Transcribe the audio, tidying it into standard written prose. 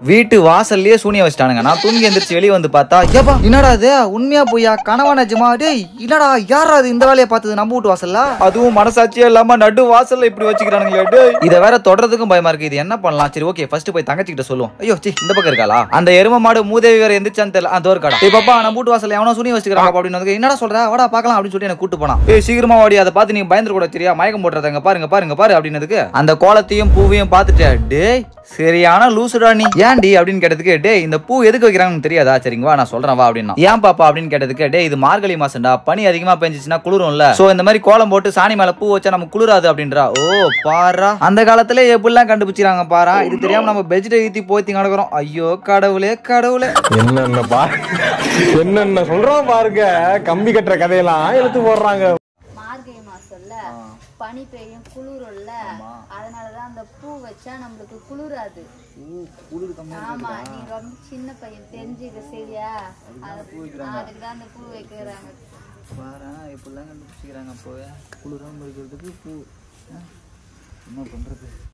வீட்டு வாசல்லையே சூனிய வச்சிட்டானுங்க. நான் தூங்கி எந்திரிச்சு வெளியே வந்து பார்த்தா, ஏப்பா என்னடா இது உண்மையா போய்யா கனவா நிஜமா? டேய் என்னடா யாரா அது இந்த வேலையை பார்த்தது நம்ம வீட்டு வாசல்ல? அதுவும் மனசாட்சியே இல்லாம நடு வாசல்ல இப்படி வச்சுக்கிறானுங்களே. டேய் இதை வேற தொடறதுக்கும் பயமா இருக்கு. இது என்ன பண்ணலாம்? சரி ஓகே ஃபர்ஸ்ட் போய் தங்கச்சி கிட்ட சொல்லுவோம். ஐயோ சி இந்த பக்கம் இருக்காளா? அந்த எரும மாடு மூதேவி வேற எந்திரிச்சான்னு தெரியல. அந்த ஒரு கடை. டேய் பாப்பா நம்ம வீட்டு வாசல்ல எவனோ சூனிய வச்சுக்கிறாங்க அப்படின்னு என்னடா சொல்ற? வாடா பார்க்கலாம் அப்படின்னு சொல்லி என்ன கூட்டு போனா. ஏய் சீக்கிரமா வாடி, அதை பார்த்து நீ பயந்துட கூட சரியா? மயக்கம் போட்டுறதாங்க பாருங்க பாரு அப்படின்னதுக்கு அந்த கோலத்தையும் பூவையும் பார்த்துட்டு டேய் சரியான லூசுடா நீ ஏன்டி அப்படின்னு கேட்டதுக்கு டேய் இந்த பூ எதுக்கு வைக்கிறாங்கன்னு தெரியாதா? சரிங்க வா நான் சொல்றேன் வா அப்படின்னா. ஏன் பாப்பா அப்படின்னு கேட்டதுக்கு டேய் இது மார்கழி மாசம்டா, பனி அதிகமா பெஞ்சிச்சுன்னா குளிரும்ல, சோ இந்த மாதிரி கோலம் போட்டு சாணி மேல பூ வச்சா நம்ம குளிராது அப்படின்றா. ஓ பாரா அந்த காலத்துல எப்படிலாம் கண்டுபிடிச்சாங்க பாரா. இது தெரியாம நம்ம பெட்ஷீட் ஏத்தி போத்தி நடக்கிறோம். ஐயோ கடவுளே கடவுளே. என்னென்ன சொல்றோம் பாருங்க, கம்பி கட்டுற கதையெல்லாம் எடுத்து போடுறாங்க. மார்கழி மாசம்ல பனி பெய்யும் குளிரும்ல, அதனாலதான் அந்த பூ வச்சா நம்மளுக்கு குளிராது. ஆமா நீ ரொம்ப சின்ன பையன் தெரிஞ்சுக்க சரியா? அதுக்குதான் அந்த பூ வைக்கிறாங்க. எப்படிலாம் கண்டுபிடிச்சிக்கிறாங்க அப்போ குளிராம இருக்கிறதுக்கு பூ என்ன பண்றது?